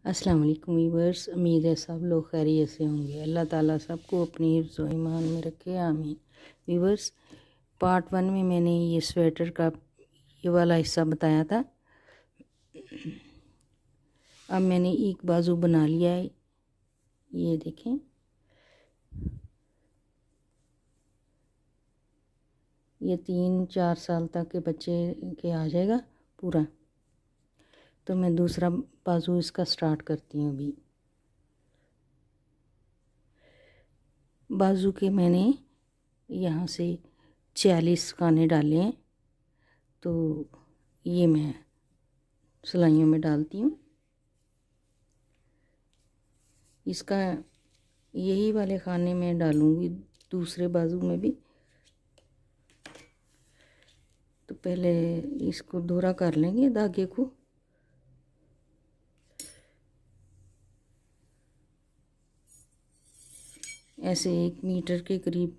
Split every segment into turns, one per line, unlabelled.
अस्सलाम वालेकुम व्यूअर्स, उम्मीद है सब लोग खैरियत से होंगे। अल्लाह ताला सबको अपनी हिफ्ज़ व ईमान में रखे, आमीन। व्यूअर्स, पार्ट 1 में मैंने ये स्वेटर का ये वाला हिस्सा बताया था। अब मैंने एक बाजू बना लिया है, ये देखें। ये 3-4 साल तक के बच्चे के आ जाएगा पूरा। तो मैं दूसरा बाजू इसका स्टार्ट करती हूँ। अभी बाजू के मैंने यहाँ से 46 खाने डाले हैं, तो ये मैं सिलाइयों में डालती हूँ। इसका यही वाले खाने में डालूँगी दूसरे बाजू में भी। तो पहले इसको दोहरा कर लेंगे धागे को। ऐसे 1 मीटर के करीब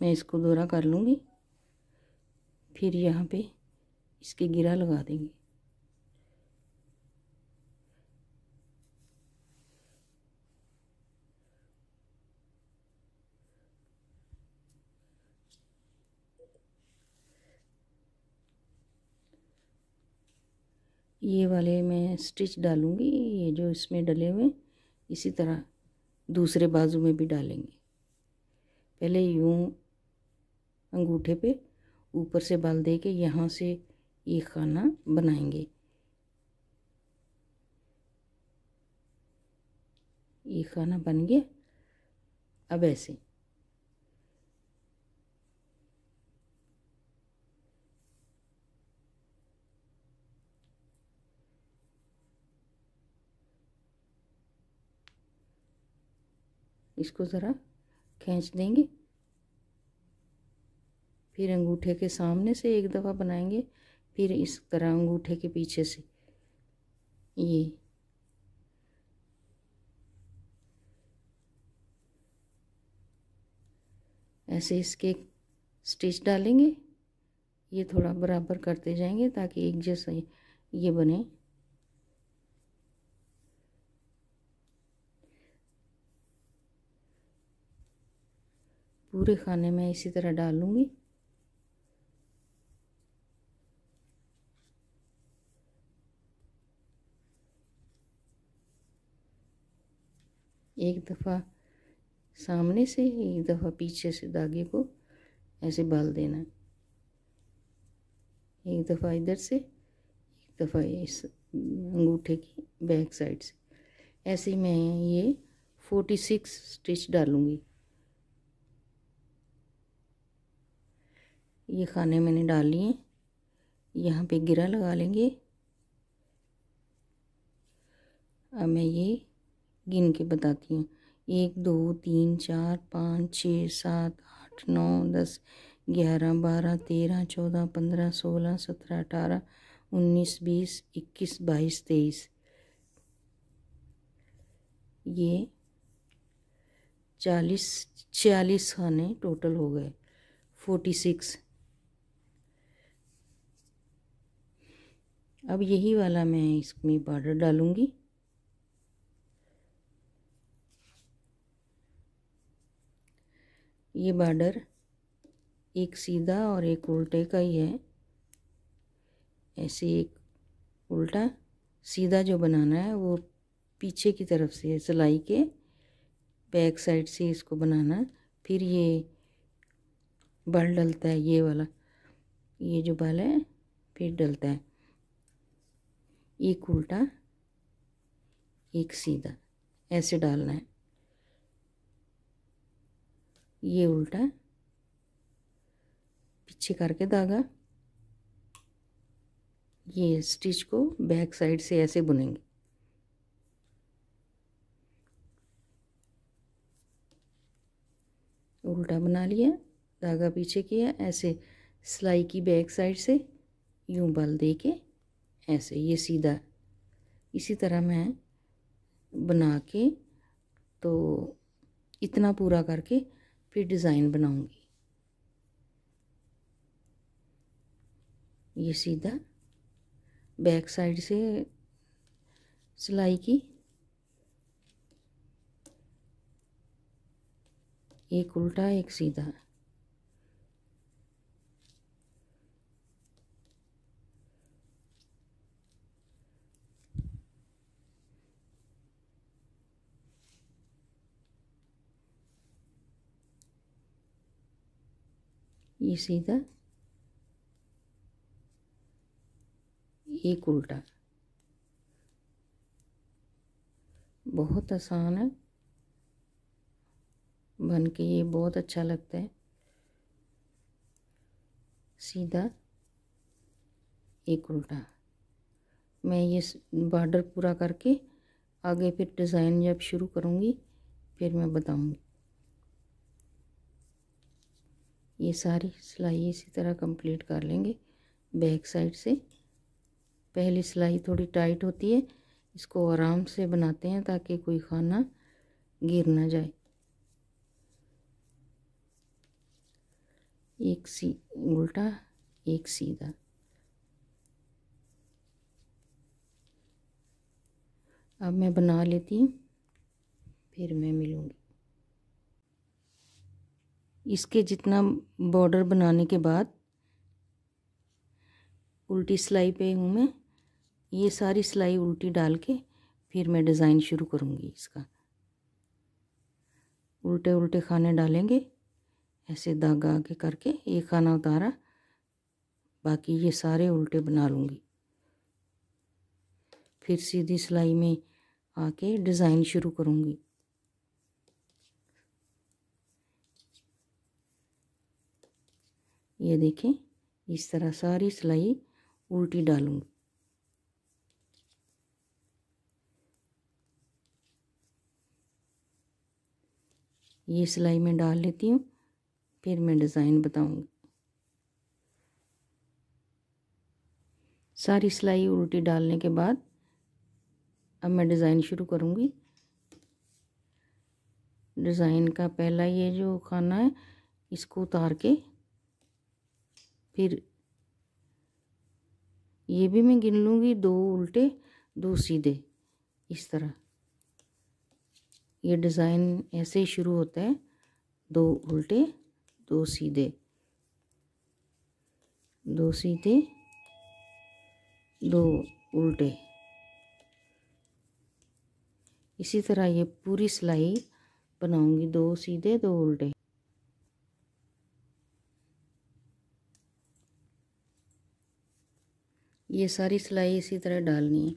मैं इसको दोहरा कर लूँगी। फिर यहाँ पे इसके गिरा लगा देंगे। ये वाले मैं स्टिच डालूँगी, ये जो इसमें डले हुए, इसी तरह दूसरे बाजू में भी डालेंगे। पहले यूँ अंगूठे पे ऊपर से बल दे के यहाँ से ये खाना बनाएंगे। ये खाना बन गया। अब ऐसे इसको ज़रा खींच देंगे। फिर अंगूठे के सामने से एक दफ़ा बनाएंगे, फिर इस तरह अंगूठे के पीछे से ये ऐसे इसके स्टिच डालेंगे। ये थोड़ा बराबर करते जाएंगे ताकि एक जैसा ये बने। पूरे खाने में इसी तरह डालूंगी। एक दफ़ा सामने से, एक दफ़ा पीछे से धागे को ऐसे बाल देना। एक दफ़ा इधर से, एक दफ़ा इस अंगूठे की बैक साइड से। ऐसे ही मैं ये 46 स्टिच डालूंगी। ये खाने मैंने डाल लिए। यहाँ पे गिरा लगा लेंगे। अब मैं ये गिन के बताती हूँ। 1 2 3 4 5 6 7 8 9 10 11 12 13 14 15 16 17 18 19 20 21 22 23। ये 46 खाने टोटल हो गए। 46। अब यही वाला मैं इसमें बॉर्डर डालूंगी। ये बॉर्डर एक सीधा और एक उल्टे का ही है। ऐसे एक उल्टा, सीधा जो बनाना है वो पीछे की तरफ से सिलाई के बैक साइड से इसको बनाना। फिर ये बल डलता है, ये वाला, ये जो बल है फिर डलता है। एक उल्टा एक सीधा ऐसे डालना है। ये उल्टा पीछे करके धागा, ये स्टिच को बैक साइड से ऐसे बुनेंगे। उल्टा बना लिया, धागा पीछे किया, ऐसे सिलाई की बैक साइड से यूं बल दे के ऐसे ये सीधा। इसी तरह मैं बना के तो इतना पूरा करके फिर डिज़ाइन बनाऊंगी। ये सीधा बैक साइड से सिलाई की, एक उल्टा एक सीधा। ये सीधा, एक उल्टा। बहुत आसान है, बन के ये बहुत अच्छा लगता है। सीधा, एक उल्टा। मैं ये बॉर्डर पूरा करके आगे फिर डिज़ाइन जब शुरू करूँगी फिर मैं बताऊँगी। ये सारी सिलाई इसी तरह कंप्लीट कर लेंगे बैक साइड से। पहली सिलाई थोड़ी टाइट होती है, इसको आराम से बनाते हैं ताकि कोई खाना गिर ना जाए। एक उल्टा एक सीधा। अब मैं बना लेती हूँ, फिर मैं मिलूँगी। इसके जितना बॉर्डर बनाने के बाद उल्टी सिलाई पे हूँ मैं, ये सारी सिलाई उल्टी डाल के फिर मैं डिज़ाइन शुरू करूँगी इसका। उल्टे उल्टे खाने डालेंगे, ऐसे धागा आगे करके एक खाना उतारा, बाकी ये सारे उल्टे बना लूँगी। फिर सीधी सिलाई में आके डिज़ाइन शुरू करूँगी। ये देखें, इस तरह सारी सिलाई उल्टी डालूँगी। ये सिलाई में डाल लेती हूँ, फिर मैं डिज़ाइन बताऊँगी। सारी सिलाई उल्टी डालने के बाद अब मैं डिज़ाइन शुरू करूँगी। डिज़ाइन का पहला ये जो खाना है इसको उतार के फिर ये भी मैं गिन लूँगी, 2 उल्टे 2 सीधे। इस तरह ये डिज़ाइन ऐसे ही शुरू होता है, 2 उल्टे 2 सीधे, 2 सीधे 2 उल्टे। इसी तरह ये पूरी सिलाई बनाऊंगी, 2 सीधे 2 उल्टे। ये सारी सिलाई इसी तरह डालनी है।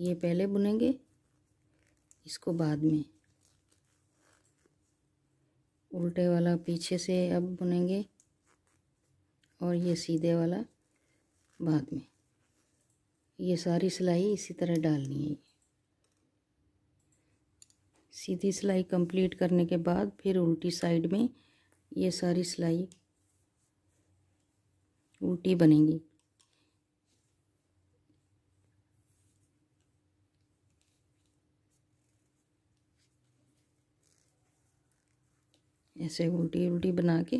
ये पहले बुनेंगे, इसको बाद में। उल्टे वाला पीछे से अब बुनेंगे और ये सीधे वाला बाद में। ये सारी सिलाई इसी तरह डालनी है। सीधी सिलाई कंप्लीट करने के बाद फिर उल्टी साइड में ये सारी सिलाई उल्टी बनेगी। ऐसे उल्टी उल्टी बना के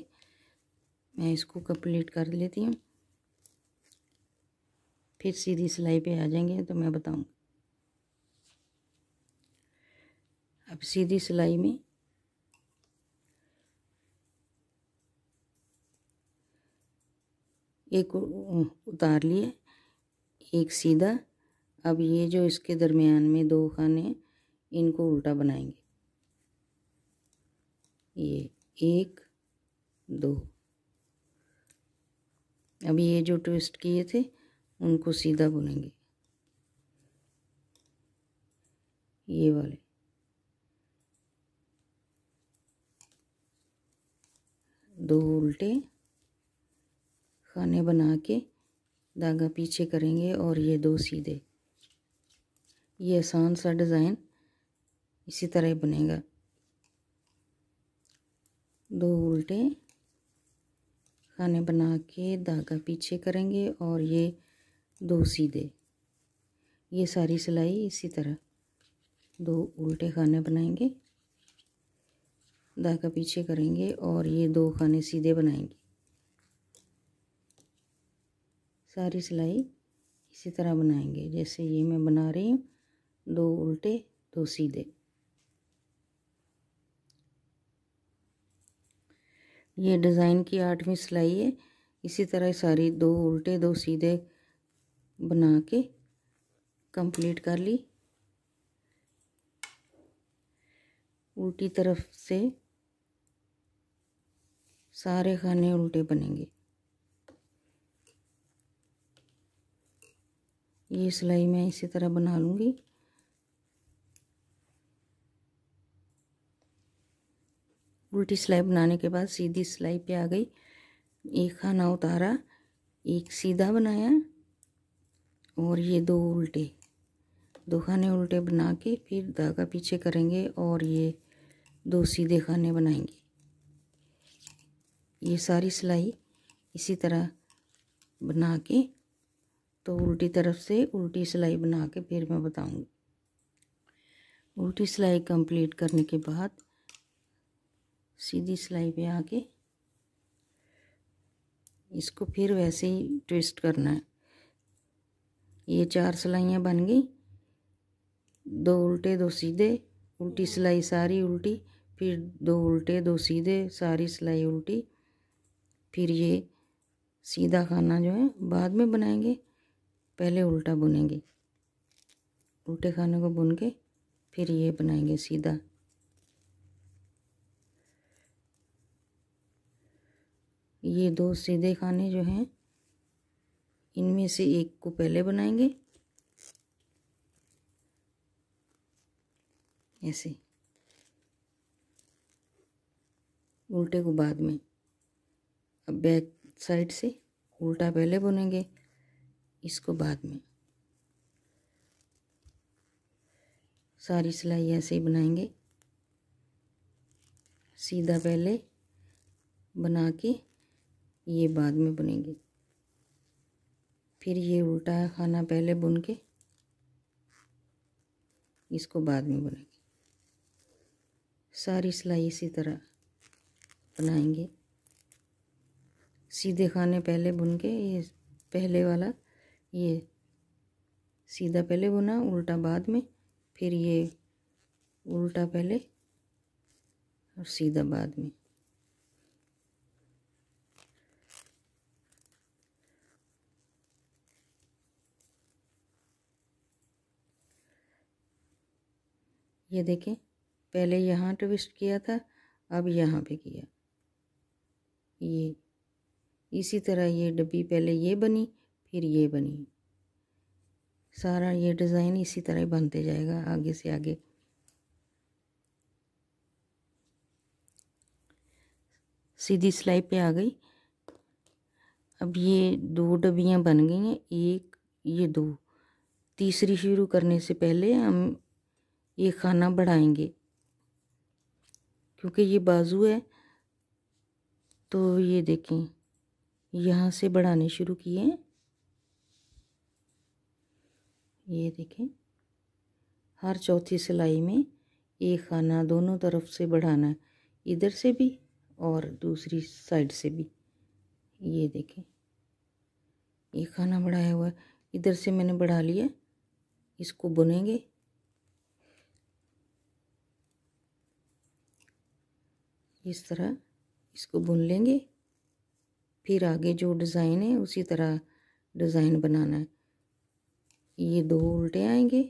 मैं इसको कंप्लीट कर लेती हूँ, फिर सीधी सिलाई पे आ जाएंगे तो मैं बताऊँ। अब सीधी सिलाई में एक उतार लिए, एक सीधा। अब ये जो इसके दरमियान में 2 खाने हैं इनको उल्टा बनाएंगे। ये 1 2। अब ये जो ट्विस्ट किए थे उनको सीधा बुनेंगे, ये वाले। दो उल्टे खाने बना के धागा पीछे करेंगे और ये 2 सीधे। ये आसान सा डिज़ाइन इसी तरह बनेगा। 2 उल्टे खाने बना के धागा पीछे करेंगे और ये 2 सीधे। ये सारी सिलाई इसी तरह 2 उल्टे खाने बनाएंगे, धागा पीछे करेंगे और ये 2 खाने सीधे बनाएंगे। सारी सिलाई इसी तरह बनाएंगे जैसे ये मैं बना रही हूँ, 2 उल्टे 2 सीधे। ये डिज़ाइन की 8वीं सिलाई है। इसी तरह सारी 2 उल्टे 2 सीधे बना के कंप्लीट कर ली। उल्टी तरफ से सारे खाने उल्टे बनेंगे। ये सिलाई मैं इसी तरह बना लूँगी। उल्टी सिलाई बनाने के बाद सीधी सिलाई पे आ गई। एक खाना उतारा, एक सीधा बनाया और ये 2 उल्टे, 2 खाने उल्टे बना के फिर धागा पीछे करेंगे और ये 2 सीधे खाने बनाएंगे। ये सारी सिलाई इसी तरह बना के तो उल्टी तरफ से उल्टी सिलाई बना के फिर मैं बताऊंगी। उल्टी सिलाई कंप्लीट करने के बाद सीधी सिलाई पे आके इसको फिर वैसे ही ट्विस्ट करना है। ये 4 सिलाइयाँ बन गई, 2 उल्टे 2 सीधे, उल्टी सिलाई सारी उल्टी, फिर 2 उल्टे 2 सीधे, सारी सिलाई उल्टी। फिर ये सीधा खाना जो है बाद में बनाएंगे, पहले उल्टा बुनेंगे। उल्टे खाने को बुन के फिर ये बनाएंगे सीधा। ये 2 सीधे खाने जो हैं इनमें से एक को पहले बनाएंगे ऐसे, उल्टे को बाद में। अब बैक साइड से उल्टा पहले बुनेंगे, इसको बाद में। सारी सिलाई ऐसे ही बनाएंगे, सीधा पहले बना के ये बाद में बुनेंगे। फिर ये उल्टा खाना पहले बुन के इसको बाद में बुनेंगे। सारी सिलाई इसी तरह बनाएंगे। सीधे खाने पहले बुन के ये पहले वाला ये सीधा पहले बुना, उल्टा बाद में, फिर ये उल्टा पहले और सीधा बाद में। ये देखें, पहले यहाँ ट्विस्ट किया था, अब यहाँ पे किया। ये इसी तरह ये डब्बी पहले ये बनी फिर ये बनी। सारा ये डिज़ाइन इसी तरह बनते जाएगा आगे से आगे। सीधी सिलाई पे आ गई। अब ये 2 डब्बियाँ बन गई हैं, एक ये 2। तीसरी शुरू करने से पहले हम ये खाना बढ़ाएंगे, क्योंकि ये बाजू है तो ये देखें यहाँ से बढ़ाने शुरू किए हैं। ये देखें, हर चौथी सिलाई में एक खाना दोनों तरफ से बढ़ाना है, इधर से भी और दूसरी साइड से भी। ये देखें, एक खाना बढ़ाया हुआ है, इधर से मैंने बढ़ा लिया। इसको बुनेंगे, इस तरह इसको बुन लेंगे। फिर आगे जो डिज़ाइन है उसी तरह डिज़ाइन बनाना है। ये 2 उल्टे आएंगे,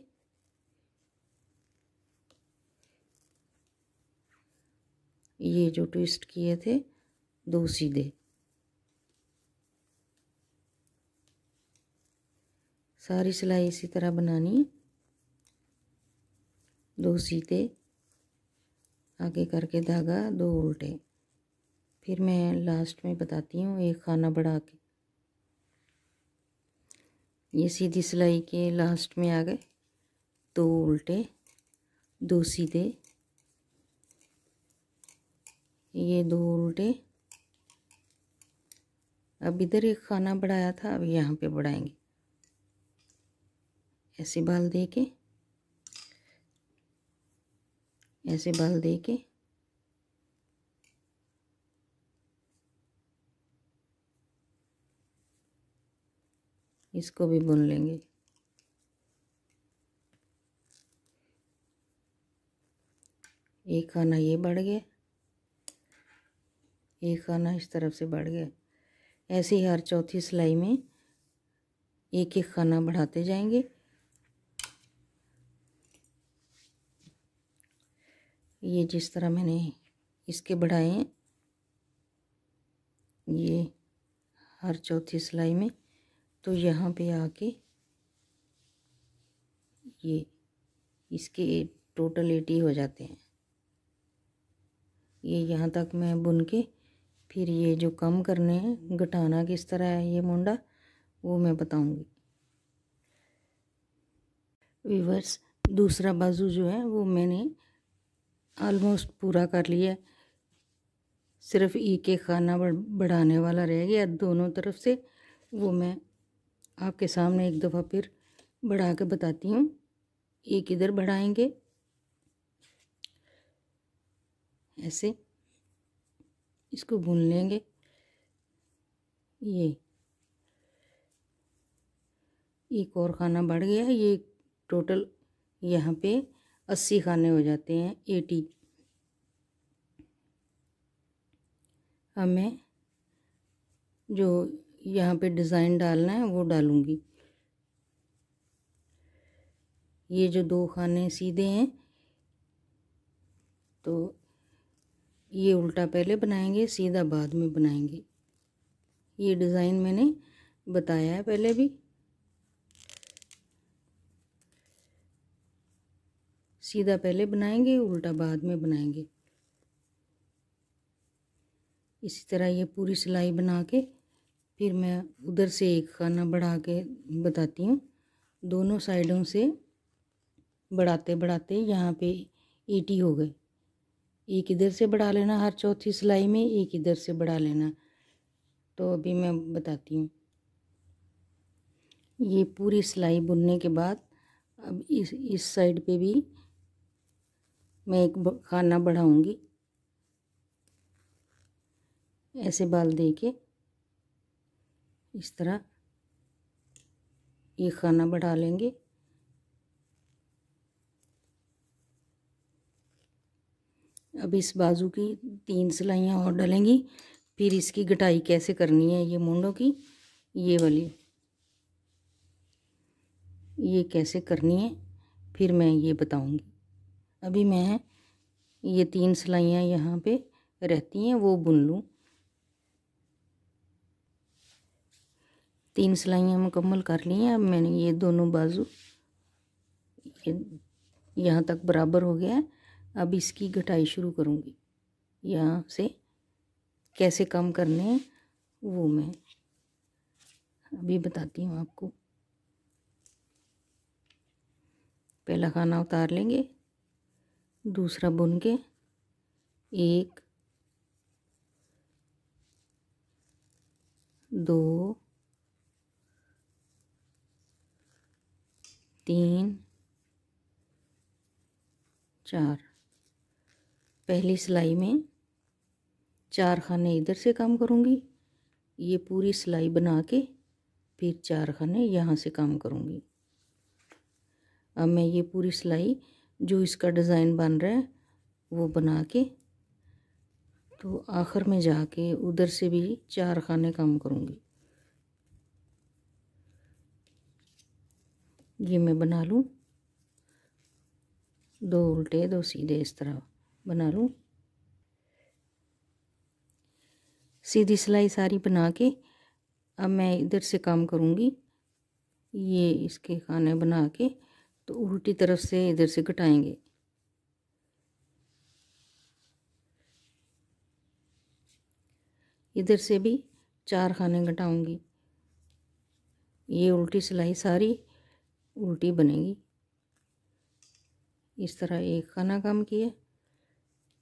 ये जो ट्विस्ट किए थे 2 सीधे। सारी सिलाई इसी तरह बनानी है, 2 सीधे आगे करके धागा 2 उल्टे। फिर मैं लास्ट में बताती हूँ एक खाना बढ़ा के। ये सीधी सिलाई के लास्ट में आ गए, 2 उल्टे 2 सीधे, ये 2 उल्टे। अब इधर एक खाना बढ़ाया था, अब यहाँ पे बढ़ाएंगे ऐसे बाल दे के, ऐसे बाल दे के इसको भी बुन लेंगे। एक खाना ये बढ़ गया, एक खाना इस तरफ से बढ़ गया। ऐसे ही हर चौथी सिलाई में एक एक खाना बढ़ाते जाएंगे। ये जिस तरह मैंने इसके बढ़ाए हैं, ये हर चौथी सिलाई में, तो यहाँ पे आके ये इसके टोटल 80 हो जाते हैं। ये यहाँ तक मैं बुन के फिर ये जो कम करने हैं, घटाना किस तरह है ये मुंडा, वो मैं बताऊंगी। व्यूअर्स, दूसरा बाजू जो है वो मैंने ऑलमोस्ट पूरा कर लिया। सिर्फ एक एक खाना बढ़ाने वाला रह गया दोनों तरफ से, वो मैं आपके सामने एक दफ़ा फिर बढ़ा के बताती हूँ। एक इधर बढ़ाएंगे, ऐसे इसको बुन लेंगे। ये एक और खाना बढ़ गया, ये टोटल यहाँ पे 80 खाने हो जाते हैं, 80। अब मैं जो यहाँ पे डिज़ाइन डालना है वो डालूँगी। ये जो 2 खाने सीधे हैं, तो ये उल्टा पहले बनाएंगे, सीधा बाद में बनाएंगे। ये डिज़ाइन मैंने बताया है पहले भी। सीधा पहले बनाएंगे, उल्टा बाद में बनाएंगे। इसी तरह ये पूरी सिलाई बना के फिर मैं उधर से एक खाना बढ़ा के बताती हूँ। दोनों साइडों से बढ़ाते बढ़ाते यहाँ पे 80 हो गए। एक इधर से बढ़ा लेना हर चौथी सिलाई में, एक इधर से बढ़ा लेना। तो अभी मैं बताती हूँ। ये पूरी सिलाई बुनने के बाद अब इस साइड पे भी मैं एक खाना बढ़ाऊंगी। ऐसे बाल दे के इस तरह एक खाना बढ़ा लेंगे। अब इस बाजू की 3 सिलाइयाँ और डालेंगी। फिर इसकी घटाई कैसे करनी है ये मुंडों की, ये वाली ये कैसे करनी है फिर मैं ये बताऊंगी। अभी मैं ये 3 सिलाइयाँ यहाँ पे रहती हैं वो बुन लूँ। 3 सिलाइयाँ मुकम्मल कर ली हैं। अब मैंने ये दोनों बाजू ये यहाँ तक बराबर हो गया है। अब इसकी घटाई शुरू करूँगी। यहाँ से कैसे कम करने हैं वो मैं अभी बताती हूँ आपको। पहला खाना उतार लेंगे, दूसरा बुन के 1 2 3 4। पहली सिलाई में 4 खाने इधर से कम करूँगी। ये पूरी सिलाई बना के फिर 4 खाने यहाँ से कम करूँगी। अब मैं ये पूरी सिलाई जो इसका डिज़ाइन बन रहा है वो बना के तो आखिर में जाके उधर से भी 4 खाने कम करूँगी। ये मैं बना लूँ, 2 उल्टे 2 सीधे इस तरह बना लूँ। सीधी सिलाई सारी बना के अब मैं इधर से कम करूँगी। ये इसके खाने बना के तो उल्टी तरफ से इधर से घटाएंगे। इधर से भी 4 खाने घटाऊंगी। ये उल्टी सिलाई सारी उल्टी बनेगी। इस तरह एक खाना कम किया,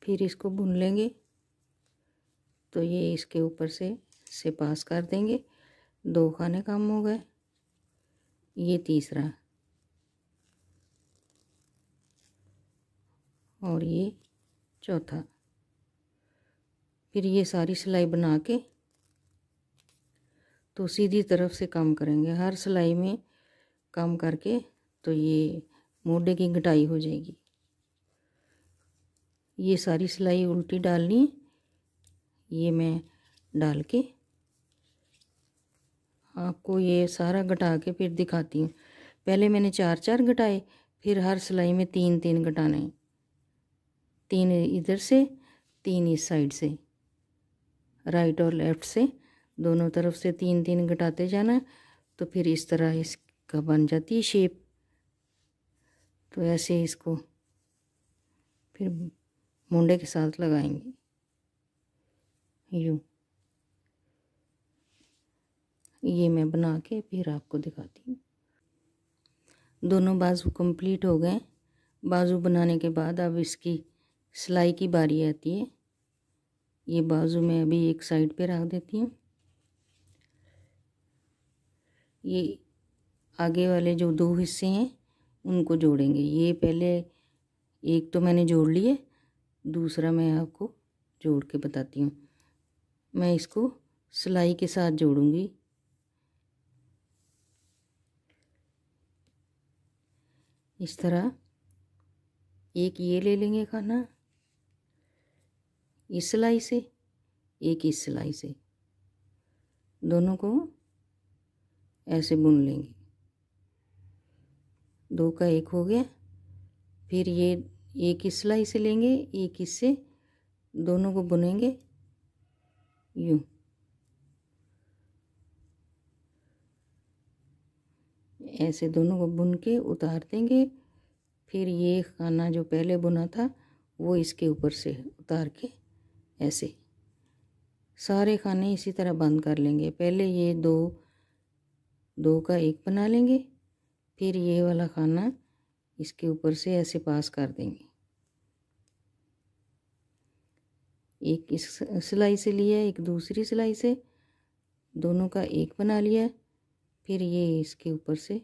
फिर इसको बुन लेंगे तो ये इसके ऊपर से पास कर देंगे। 2 खाने कम हो गए। ये तीसरा और ये चौथा। फिर ये सारी सिलाई बना के तो सीधी तरफ से काम करेंगे हर सिलाई में काम करके, तो ये मोढे की घटाई हो जाएगी। ये सारी सिलाई उल्टी डालनी है, ये मैं डाल के आपको ये सारा घटा के फिर दिखाती हूँ। पहले मैंने 4-4 घटाए, फिर हर सिलाई में 3-3 घटाने, 3 इधर से 3 इस साइड से, राइट और लेफ़्ट से दोनों तरफ से 3-3 घटाते जाना। तो फिर इस तरह इसका बन जाती है शेप। तो ऐसे इसको फिर मुंडे के साथ लगाएंगे यूँ। ये मैं बना के फिर आपको दिखाती हूँ। दोनों बाजू कंप्लीट हो गए। बाजू बनाने के बाद अब इसकी सिलाई की बारी आती है। ये बाजू मैं अभी एक साइड पे रख देती हूँ। ये आगे वाले जो 2 हिस्से हैं उनको जोड़ेंगे। ये पहले एक तो मैंने जोड़ लिए, दूसरा मैं आपको जोड़ के बताती हूँ। मैं इसको सिलाई के साथ जोड़ूंगी। इस तरह एक ये ले लेंगे खाना इस सिलाई से, एक इस सिलाई से, दोनों को ऐसे बुन लेंगे। 2 का 1 हो गया। फिर ये एक इस सिलाई से लेंगे, एक इससे, दोनों को बुनेंगे यूँ। ऐसे दोनों को बुन के उतार देंगे। फिर ये खाना जो पहले बुना था वो इसके ऊपर से उतार के ऐसे सारे खाने इसी तरह बंद कर लेंगे। पहले ये 2 का 1 बना लेंगे, फिर ये वाला खाना इसके ऊपर से ऐसे पास कर देंगे। एक इस सिलाई से लिया, एक दूसरी सिलाई से, दोनों का 1 बना लिया। फिर ये इसके ऊपर से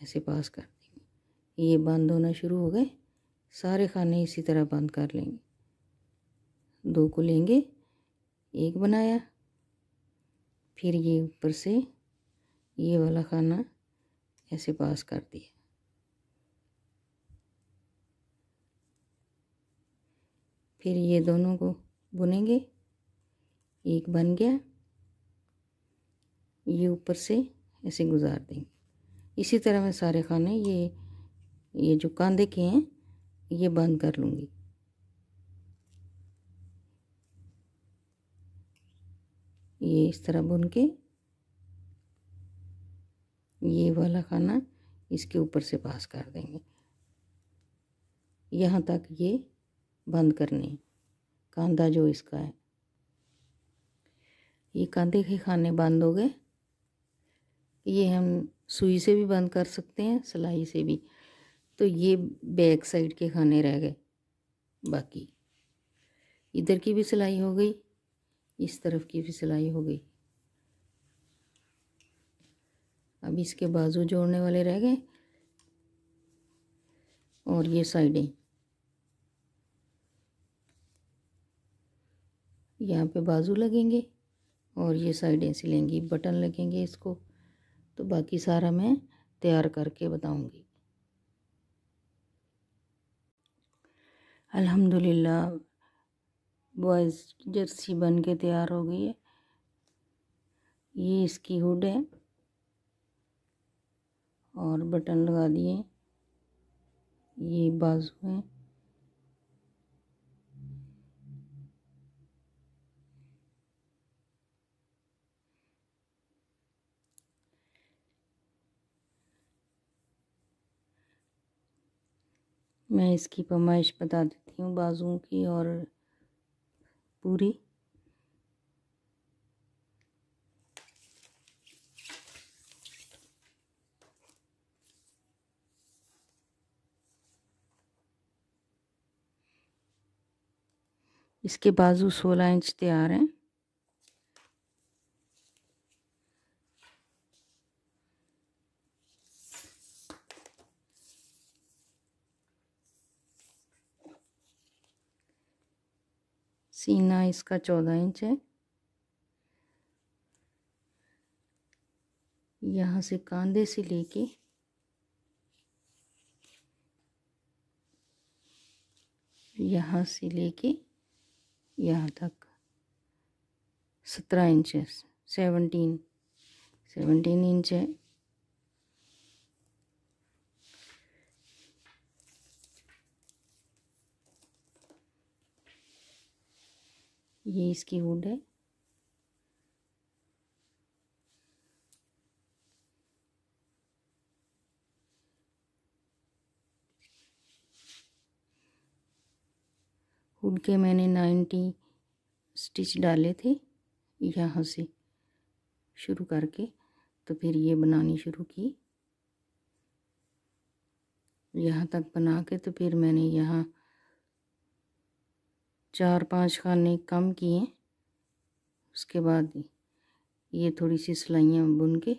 ऐसे पास कर देंगे। ये बंद होना शुरू हो गए। सारे खाने इसी तरह बंद कर लेंगे। 2 को लेंगे, 1 बनाया, फिर ये ऊपर से ये वाला खाना ऐसे पास कर दिया। फिर ये दोनों को बुनेंगे। 1 बन गया, ये ऊपर से ऐसे गुजार देंगे। इसी तरह मैं सारे खाने ये जो कांधे के हैं ये बंद कर लूँगी। ये इस तरह बुन के ये वाला खाना इसके ऊपर से पास कर देंगे। यहाँ तक ये बंद करने, कांधा जो इसका है। ये कांधे के खाने बंद हो गए। ये हम सुई से भी बंद कर सकते हैं, सिलाई से भी। तो ये बैक साइड के खाने रह गए। बाकी इधर की भी सिलाई हो गई, इस तरफ की भी सिलाई हो गई। अब इसके बाजू जोड़ने वाले रह गए और ये साइडें, यहाँ पे बाजू लगेंगे और ये साइडें सिलेंगी, बटन लगेंगे इसको। तो बाकी सारा मैं तैयार करके बताऊंगी। अल्हम्दुलिल्लाह बॉयज़ जर्सी बन के तैयार हो गई है। ये इसकी हुड है और बटन लगा दिए। ये बाजू है। मैं इसकी पैमाइश बता देती हूँ बाजुओं की और पूरी। इसके बाजू 16 इंच तैयार हैं। सीना इसका 14 इंच है। यहाँ से कांधे से लेके यहाँ से लेके यहाँ तक 17 इंचेस 17 इंच है। ये इसकी हुड है। हुड के मैंने 90 स्टिच डाले थे यहाँ से शुरू करके, तो फिर ये बनानी शुरू की यहाँ तक बना के, तो फिर मैंने यहाँ 4-5 खाने कम किए। उसके बाद ये थोड़ी सी सिलाइयाँ बुन के,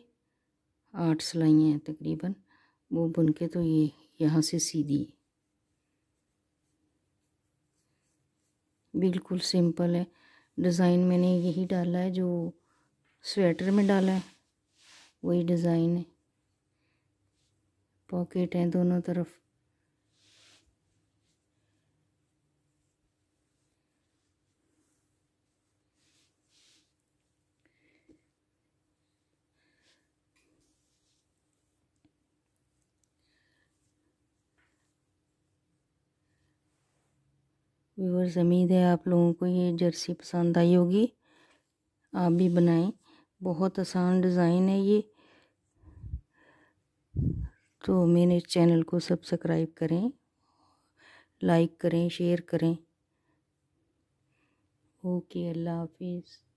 8 सिलाइयाँ हैं तकरीबन, वो बुन के तो ये यहाँ से सी दी। बिल्कुल सिंपल है डिज़ाइन, मैंने यही डाला है जो स्वेटर में डाला है, वही डिज़ाइन है। पॉकेट हैं दोनों तरफ। व्यूअर्स, उम्मीद है आप लोगों को ये जर्सी पसंद आई होगी। आप भी बनाएं, बहुत आसान डिज़ाइन है ये। तो मेरे चैनल को सब्सक्राइब करें, लाइक करें, शेयर करें। ओके, अल्लाह हाफिज़।